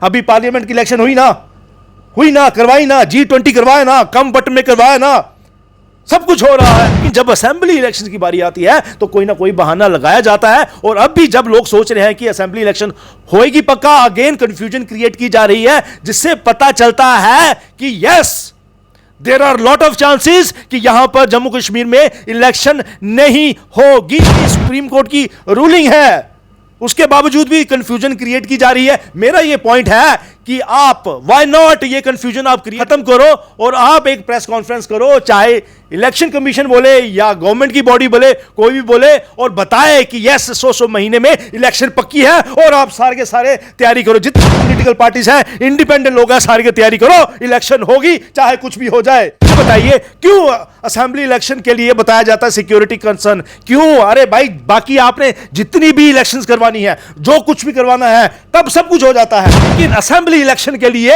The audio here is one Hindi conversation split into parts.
अभी पार्लियामेंट की इलेक्शन हुई ना, करवाई ना, G20 करवाए ना, कम बट में करवाया ना, सब कुछ हो रहा है। लेकिन जब असेंबली इलेक्शन की बारी आती है तो कोई ना कोई बहाना लगाया जाता है। और अब भी जब लोग सोच रहे हैं कि असेंबली इलेक्शन होएगी पक्का, अगेन कंफ्यूजन क्रिएट की जा रही है, जिससे पता चलता है कि yes, there are lot of chances कि यहां पर जम्मू कश्मीर में इलेक्शन नहीं होगी। सुप्रीम कोर्ट की रूलिंग है, उसके बावजूद भी कंफ्यूजन क्रिएट की जा रही है। मेरा यह पॉइंट है कि आप व्हाई नॉट ये कंफ्यूजन आप खत्म करो और आप एक प्रेस कॉन्फ्रेंस करो, चाहे इलेक्शन कमीशन बोले या गवर्नमेंट की बॉडी बोले, कोई भी बोले, और बताए कि यस 100 महीने में इलेक्शन पक्की है और आप सारे के सारे तैयारी करो। जितनी पॉलिटिकल पार्टीज हैं, इंडिपेंडेंट लोग हैं, सारे की तैयारी करो, इलेक्शन होगी चाहे कुछ भी हो जाए। बताइए क्यों असेंबली इलेक्शन के लिए बताया जाता है सिक्योरिटी कंसर्न? क्यों? अरे भाई, बाकी आपने जितनी भी इलेक्शंस करवानी है, जो कुछ भी करवाना है, तब सब कुछ हो जाता है, लेकिन असेंबली इलेक्शन के लिए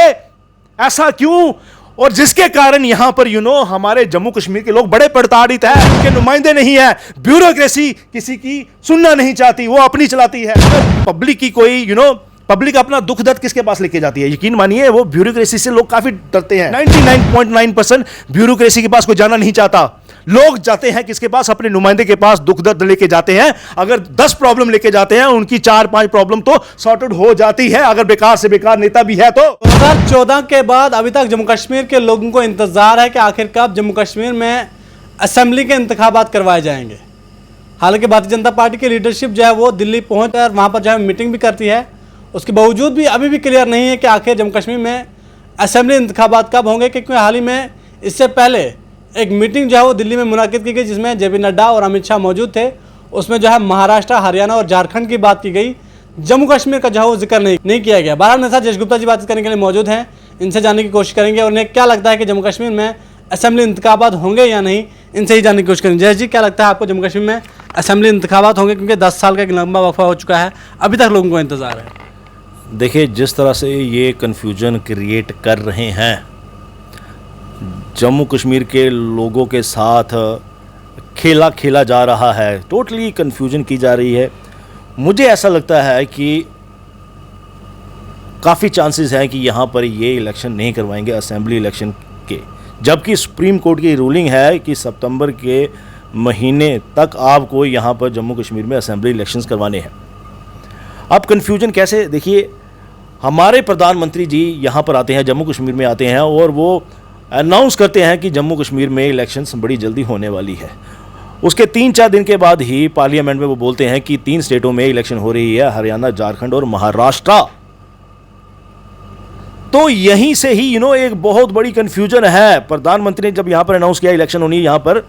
ऐसा क्यों? और जिसके कारण यहां पर हमारे जम्मू कश्मीर के लोग बड़े प्रताड़ित हैं, उनके नुमाइंदे नहीं है, ब्यूरोक्रेसी किसी की सुनना नहीं चाहती, वो अपनी चलाती है। पब्लिक की कोई पब्लिक अपना दुख दर्द किसके पास लेके जाती है? यकीन मानिए वो ब्यूरोक्रेसी से लोग काफी डरते हैं। 99.9% ब्यूरोक्रेसी के पास कोई जाना नहीं चाहता। लोग जाते हैं किसके पास? अपने नुमाइंदे के पास दुख दर्द लेके जाते हैं। अगर 10 प्रॉब्लम लेके जाते हैं, उनकी 4-5 प्रॉब्लम तो सॉर्टेड हो जाती है, अगर बेकार से बेकार नेता भी है तो। 2014 के बाद अभी तक जम्मू कश्मीर के लोगों को इंतजार है कि आखिर कब जम्मू कश्मीर में असेंबली के इंतखाबात करवाए जाएंगे। हालांकि भारतीय जनता पार्टी की लीडरशिप जो है वो दिल्ली पहुंच कर वहां पर जो है मीटिंग भी करती है, उसके बावजूद भी अभी भी क्लियर नहीं है कि आखिर जम्मू कश्मीर में असेंबली इंतखाबात कब होंगे। क्योंकि हाल ही में इससे पहले एक मीटिंग जो है वो दिल्ली में मुनाकिद की गई, जिसमें JP नड्डा और अमित शाह मौजूद थे। उसमें जो है महाराष्ट्र, हरियाणा और झारखंड की बात की गई, जम्मू कश्मीर का जो है वो जिक्र नहीं किया गया। बहरहाल मेरे साथ जश गुप्ता जी बात करने के लिए मौजूद हैं, इनसे जानने की कोशिश करेंगे और उन्हें क्या लगता है कि जम्मू कश्मीर में असेंबली इंतखाबात होंगे या नहीं, इनसे ही जानने की कोशिश करेंगे। जश जी, क्या लगता है आपको जम्मू कश्मीर में असेंबली इंतखाबात होंगे? क्योंकि 10 साल का एक लंबा वक्फा हो चुका है, अभी तक लोगों को इंतजार है। देखिए, जिस तरह से ये कन्फ्यूजन क्रिएट कर रहे हैं, जम्मू कश्मीर के लोगों के साथ खेला जा रहा है, टोटली कन्फ्यूजन की जा रही है। मुझे ऐसा लगता है कि काफ़ी चांसेस हैं कि यहाँ पर ये इलेक्शन नहीं करवाएंगे असेंबली इलेक्शन के, जबकि सुप्रीम कोर्ट की रूलिंग है कि सितंबर के महीने तक आपको यहाँ पर जम्मू कश्मीर में असेंबली इलेक्शंस करवाने हैं। अब कन्फ्यूजन कैसे? देखिए, हमारे प्रधानमंत्री जी यहाँ पर आते हैं, जम्मू कश्मीर में आते हैं और वो अनाउंस करते हैं कि जम्मू कश्मीर में इलेक्शंस बड़ी जल्दी होने वाली है। उसके 3-4 दिन के बाद ही पार्लियामेंट में वो बोलते हैं कि 3 स्टेटों में इलेक्शन हो रही है, हरियाणा, झारखंड और महाराष्ट्र। तो यहीं से ही एक बहुत बड़ी कन्फ्यूजन है। प्रधानमंत्री ने जब यहाँ पर अनाउंस किया इलेक्शन होनी है यहाँ पर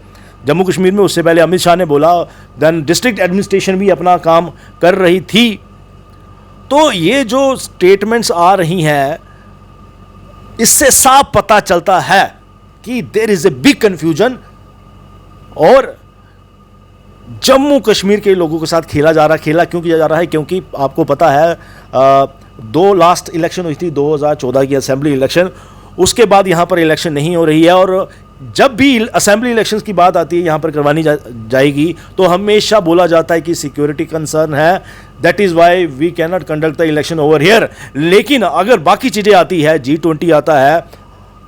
जम्मू कश्मीर में, उससे पहले अमित शाह ने बोला, देन डिस्ट्रिक्ट एडमिनिस्ट्रेशन भी अपना काम कर रही थी। तो ये जो स्टेटमेंट्स आ रही हैं, इससे साफ पता चलता है कि there is a big confusion और जम्मू कश्मीर के लोगों के साथ खेला जा रहा है। खेला क्यों किया जा रहा है? क्योंकि आपको पता है 2 लास्ट इलेक्शन हुई थी, 2014 की असेंबली इलेक्शन, उसके बाद यहाँ पर इलेक्शन नहीं हो रही है। और जब भी असेंबली इलेक्शंस की बात आती है यहाँ पर करवानी जाएगी तो हमेशा बोला जाता है कि सिक्योरिटी कंसर्न है, that is why we can not conduct the election over here. लेकिन अगर बाकी चीज़ें आती है, G20 आता है,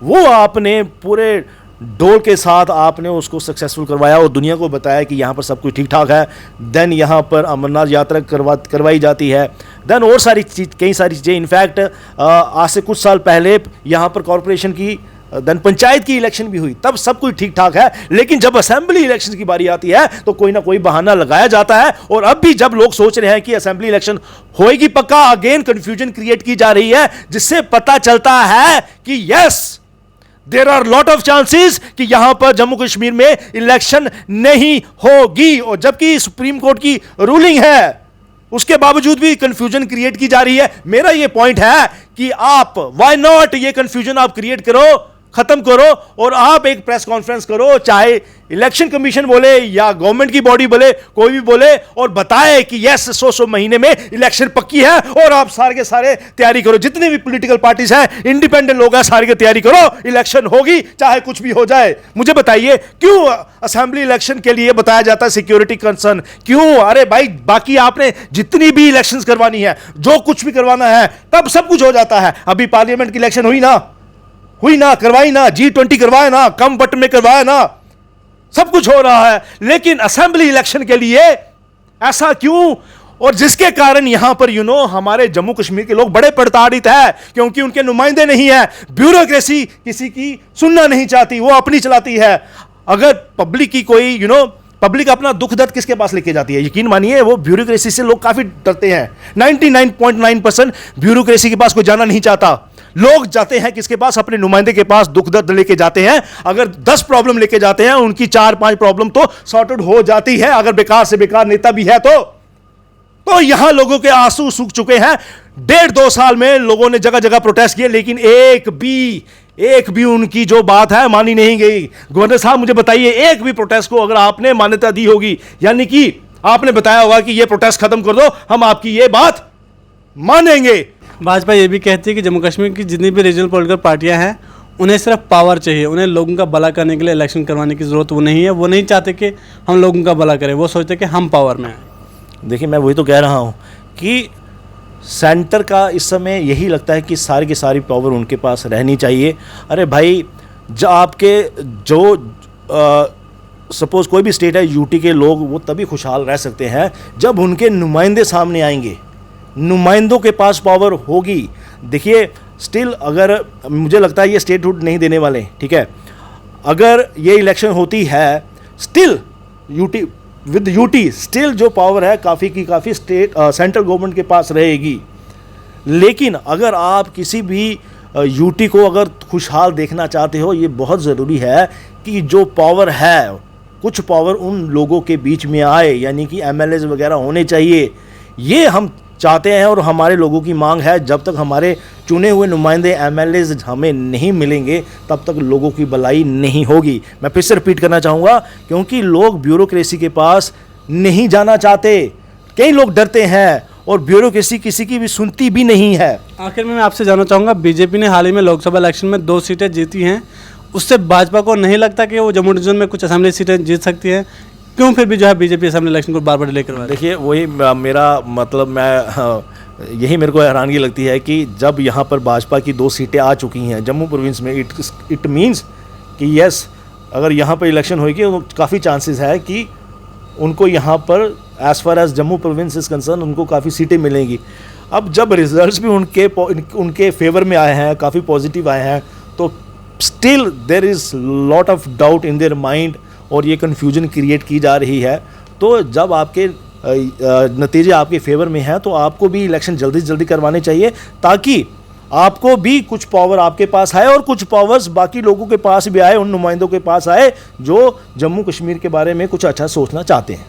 वो आपने पूरे डोल के साथ आपने उसको सक्सेसफुल करवाया और दुनिया को बताया कि यहाँ पर सब कुछ ठीक ठाक है। देन यहाँ पर अमरनाथ यात्रा करवाई जाती है, देन और कई सारी चीज़ें। इनफैक्ट आज से कुछ साल पहले यहाँ पर कॉरपोरेशन की, देन पंचायत की इलेक्शन भी हुई, तब सब कुछ ठीक ठाक है। लेकिन जब असेंबली इलेक्शन की बारी आती है तो कोई ना कोई बहाना लगाया जाता है। और अब भी जब लोग सोच रहे हैं कि असेंबली इलेक्शन होएगी पक्का, अगेन कंफ्यूजन क्रिएट की जा रही है, जिससे पता चलता है कि yes, there are lot of chances कि यहां पर जम्मू कश्मीर में इलेक्शन नहीं होगी। और जबकि सुप्रीम कोर्ट की रूलिंग है, उसके बावजूद भी कंफ्यूजन क्रिएट की जा रही है। मेरा यह पॉइंट है कि आप व्हाई नॉट ये कंफ्यूजन आप क्रिएट करो, खत्म करो और आप एक प्रेस कॉन्फ्रेंस करो, चाहे इलेक्शन कमीशन बोले या गवर्नमेंट की बॉडी बोले, कोई भी बोले, और बताए कि यस 100 महीने में इलेक्शन पक्की है और आप सारे के सारे तैयारी करो। जितने भी पॉलिटिकल पार्टीज हैं, इंडिपेंडेंट लोग हैं, सारी की तैयारी करो, इलेक्शन होगी चाहे कुछ भी हो जाए। मुझे बताइए क्यों असेंबली इलेक्शन के लिए बताया जाता है सिक्योरिटी कंसर्न? क्यों? अरे भाई, बाकी आपने जितनी भी इलेक्शंस करवानी है, जो कुछ भी करवाना है, तब सब कुछ हो जाता है। अभी पार्लियामेंट की इलेक्शन हुई ना, करवाई ना, G20 करवाया ना, कम बट में करवाया ना, सब कुछ हो रहा है। लेकिन असेंबली इलेक्शन के लिए ऐसा क्यों? और जिसके कारण यहां पर हमारे जम्मू कश्मीर के लोग बड़े प्रताड़ित है, क्योंकि उनके नुमाइंदे नहीं है। ब्यूरोक्रेसी किसी की सुनना नहीं चाहती, वो अपनी चलाती है। अगर पब्लिक की कोई पब्लिक अपना दुख दर्द किसके पास लेके जाती है? यकीन मानिए, वो ब्यूरोक्रेसी से लोग काफी डरते हैं। 99.9% ब्यूरोक्रेसी के पास कोई जाना नहीं चाहता। लोग जाते हैं किसके पास? अपने नुमाइंदे के पास दुख दर्द लेके जाते हैं। अगर 10 प्रॉब्लम लेके जाते हैं, उनकी 4-5 प्रॉब्लम तो सॉर्टेड हो जाती है। अगर बेकार से बेकार नेता भी है तो यहां लोगों के आंसू सूख चुके हैं। 1.5-2 साल में लोगों ने जगह जगह प्रोटेस्ट किए, लेकिन एक भी उनकी जो बात है मानी नहीं गई। गवर्नर साहब, मुझे बताइए, एक भी प्रोटेस्ट को अगर आपने मान्यता दी होगी, यानी कि आपने बताया होगा कि यह प्रोटेस्ट खत्म कर दो, हम आपकी यह बात मानेंगे। भाजपा ये भी कहती है कि जम्मू कश्मीर की जितनी भी रीजनल पॉलिटिकल पार्टियां हैं, उन्हें सिर्फ पावर चाहिए, उन्हें लोगों का भला करने के लिए इलेक्शन करवाने की ज़रूरत वो नहीं है। वो नहीं चाहते कि हम लोगों का भला करें, वो सोचते कि हम पावर में आए। देखिए, मैं वही तो कह रहा हूँ कि सेंटर का इस समय यही लगता है कि सारी की सारी पावर उनके पास रहनी चाहिए। अरे भाई, जो आपके सपोज़ कोई भी स्टेट है, यूटी के लोग वो तभी खुशहाल रह सकते हैं जब उनके नुमाइंदे सामने आएंगे, नुमाइंदों के पास पावर होगी। देखिए, स्टिल अगर मुझे लगता है ये स्टेटहुड नहीं देने वाले, ठीक है, अगर ये इलेक्शन होती है, स्टिल यूटी स्टिल जो पावर है काफ़ी की काफ़ी सेंट्रल गवर्नमेंट के पास रहेगी। लेकिन अगर आप किसी भी यूटी को अगर खुशहाल देखना चाहते हो, ये बहुत ज़रूरी है कि जो पावर है, कुछ पावर उन लोगों के बीच में आए, यानी कि एमएलएज वगैरह होने चाहिए। ये हम चाहते हैं और हमारे लोगों की मांग है। जब तक हमारे चुने हुए नुमाइंदे एमएलएज हमें नहीं मिलेंगे, तब तक लोगों की भलाई नहीं होगी। मैं फिर से रिपीट करना चाहूँगा, क्योंकि लोग ब्यूरोक्रेसी के पास नहीं जाना चाहते। कई लोग डरते हैं और ब्यूरोक्रेसी किसी की भी सुनती भी नहीं है। आखिर में मैं आपसे जानना चाहूँगा, बीजेपी ने हाल ही में लोकसभा इलेक्शन में 2 सीटें जीती हैं, उससे भाजपा को नहीं लगता कि वो जम्मू डिवीजन में कुछ असेंबली सीटें जीत सकती है? क्यों फिर भी जो है बीजेपी असेंबली इलेक्शन को बार बार डिले करवा? देखिए, वही मेरा मतलब यही मेरे को हैरानगी लगती है कि जब यहाँ पर भाजपा की 2 सीटें आ चुकी हैं जम्मू प्रोविंस में, इट मीन्स कि यस, अगर यहाँ पर इलेक्शन होगी तो काफ़ी चांसेस है कि उनको यहाँ पर as far as Jammu province is concern उनको काफ़ी सीटें मिलेंगी। अब जब रिजल्ट्स भी उनके फेवर में आए हैं, काफ़ी पॉजिटिव आए हैं, तो still there is lot of doubt in their mind और ये कन्फ्यूजन क्रिएट की जा रही है। तो जब आपके नतीजे आपके फेवर में हैं, तो आपको भी इलेक्शन जल्दी से जल्दी करवाने चाहिए, ताकि आपको भी कुछ पावर आपके पास आए और कुछ पावर्स बाकी लोगों के पास भी आए, उन नुमाइंदों के पास आए जो जम्मू कश्मीर के बारे में कुछ अच्छा सोचना चाहते हैं।